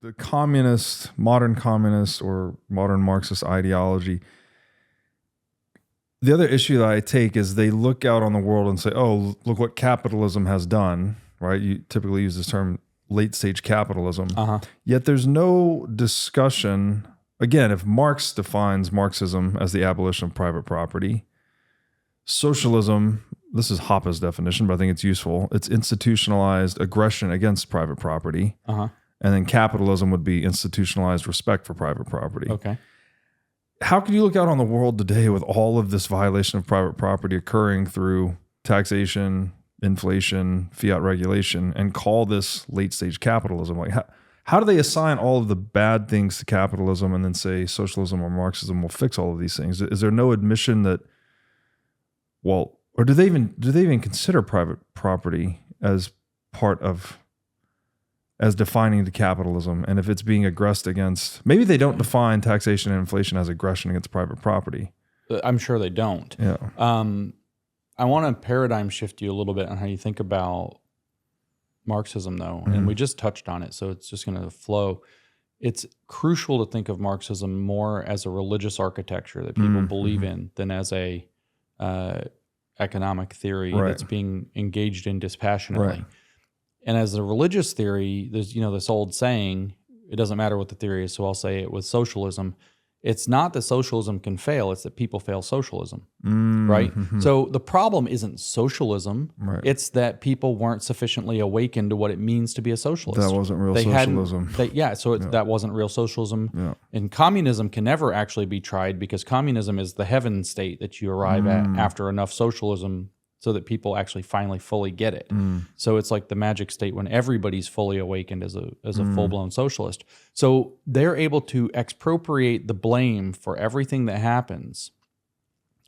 the modern communist or modern Marxist ideology, the other issue that I take is they look out on the world and say, oh, look what capitalism has done, right? You typically use this term late stage capitalism. Yet there's no discussion. Again, if Marx defines Marxism as the abolition of private property, socialism, this is Hoppe's definition, but I think it's useful. It's institutionalized aggression against private property. And then capitalism would be institutionalized respect for private property. Okay. How can you look out on the world today with all of this violation of private property occurring through taxation, inflation, fiat regulation, and call this late stage capitalism? Like, how do they assign all of the bad things to capitalism and then say socialism or Marxism will fix all of these things? Is there no admission that, well, or do they even consider private property as part of, as defining the capitalism? And if it's being aggressed against, maybe they don't define taxation and inflation as aggression against private property. I'm sure they don't. Yeah. I want to paradigm shift you a little bit on how you think about Marxism, though. And we just touched on it, so it's just going to flow. It's crucial to think of Marxism more as a religious architecture that people believe in than as a economic theory that's being engaged in dispassionately. Right. And as a religious theory, there's this old saying, it doesn't matter what the theory is, so I'll say it with socialism. It's not that socialism can fail, it's that people fail socialism, right? So the problem isn't socialism, it's that people weren't sufficiently awakened to what it means to be a socialist. That wasn't real socialism. That wasn't real socialism. And communism can never actually be tried because communism is the heaven state that you arrive at after enough socialism so that people actually finally fully get it. So it's like the magic state when everybody's fully awakened as a full-blown socialist. So they're able to expropriate the blame for everything that happens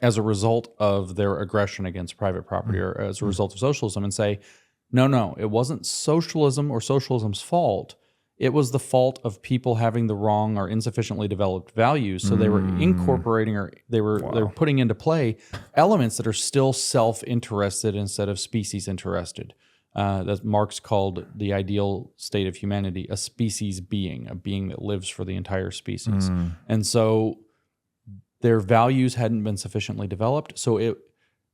as a result of their aggression against private property or as a result of socialism and say, no, it wasn't socialism or socialism's fault. It was the fault of people having the wrong or insufficiently developed values. So they were incorporating or they were putting into play elements that are still self-interested instead of species interested. That Marx called the ideal state of humanity a species being, a being that lives for the entire species. And so their values hadn't been sufficiently developed. So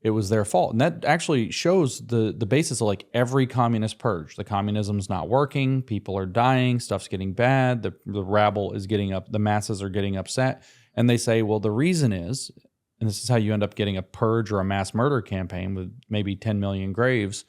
it was their fault. And that actually shows the basis of like every communist purge. The communism's not working, people are dying, stuff's getting bad, the rabble is getting up, the masses are getting upset. And they say, well, the reason is, and this is how you end up getting a purge or a mass murder campaign with maybe 10 million graves.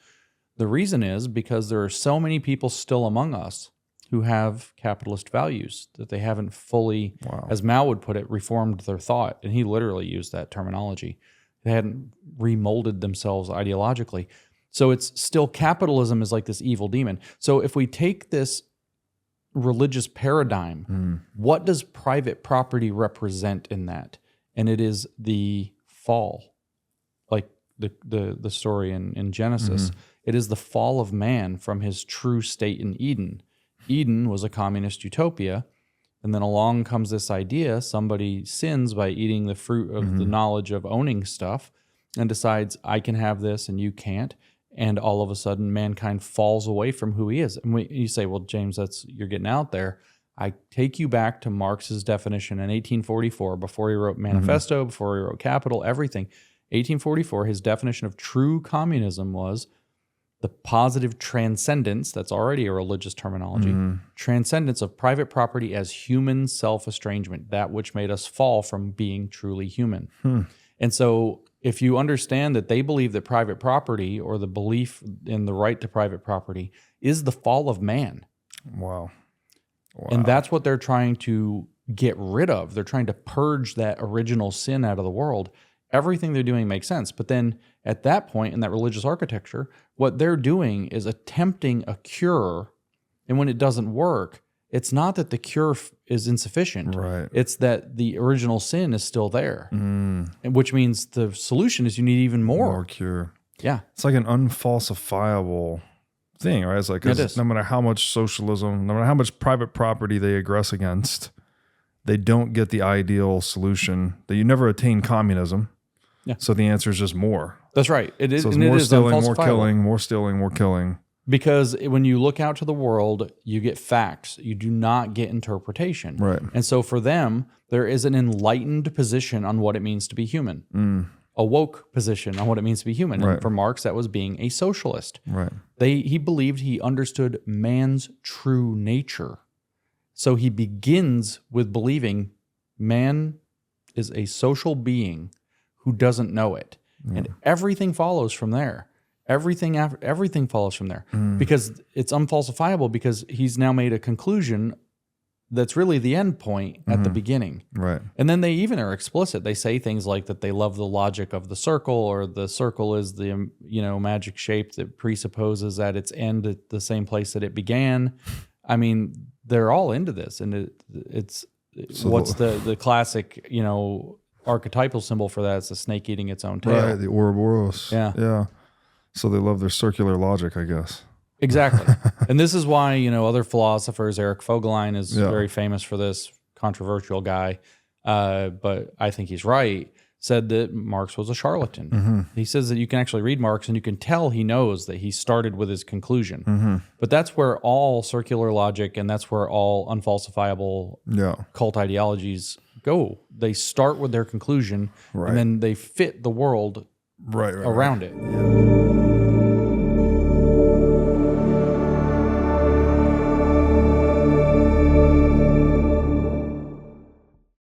The reason is because there are so many people still among us who have capitalist values that they haven't fully, as Mao would put it, reformed their thought. And he literally used that terminology. They hadn't remolded themselves ideologically. So it's still capitalism is like this evil demon. So if we take this religious paradigm, what does private property represent in that? And it is the fall, like the story in Genesis. It is the fall of man from his true state in Eden. Eden was a communist utopia. And then along comes this idea, somebody sins by eating the fruit of the knowledge of owning stuff and decides, I can have this and you can't. And all of a sudden, mankind falls away from who he is. And you say, well, James, you're getting out there. I take you back to Marx's definition in 1844, before he wrote Manifesto, before he wrote Capital, everything. 1844, his definition of true communism was the positive transcendence, that's already a religious terminology, transcendence of private property as human self-estrangement, that which made us fall from being truly human. And so if you understand that they believe that private property or the belief in the right to private property is the fall of man. Wow. And that's what they're trying to get rid of. They're trying to purge that original sin out of the world. Everything they're doing makes sense. But then at that point in that religious architecture, what they're doing is attempting a cure. And when it doesn't work, it's not that the cure is insufficient. Right. It's that the original sin is still there, and which means the solution is you need even more. More cure. Yeah. It's like an unfalsifiable thing, right? It's like no matter how much socialism, no matter how much private property they aggress against, they don't get the ideal solution. That you never attain communism. Yeah. So the answer is just more. That's right. It is. So it's more stealing, more killing, more stealing, more killing. Because when you look out to the world, you get facts. You do not get interpretation. Right. And so for them, there is an enlightened position on what it means to be human. A woke position on what it means to be human. Right. And for Marx, that was being a socialist. Right. He believed he understood man's true nature. So he begins with believing man is a social being who doesn't know it. And everything follows from there. Everything follows from there. Because it's unfalsifiable, because he's now made a conclusion that's really the end point at the beginning. Right. And then they even are explicit. They say things like that they love the logic of the circle, or the circle is the magic shape that presupposes that its end at the same place that it began. I mean, they're all into this, and it's what's the classic archetypal symbol for that? It's a snake eating its own tail. Right. The Ouroboros. Yeah. Yeah. So they love their circular logic, I guess. Exactly. And this is why, other philosophers, Eric Vogelin is very famous for this, controversial guy, but I think he's right, said that Marx was a charlatan. He says that you can actually read Marx and you can tell he knows that he started with his conclusion. But that's where all circular logic and that's where all unfalsifiable cult ideologies go. They start with their conclusion and then they fit the world around it. Yeah.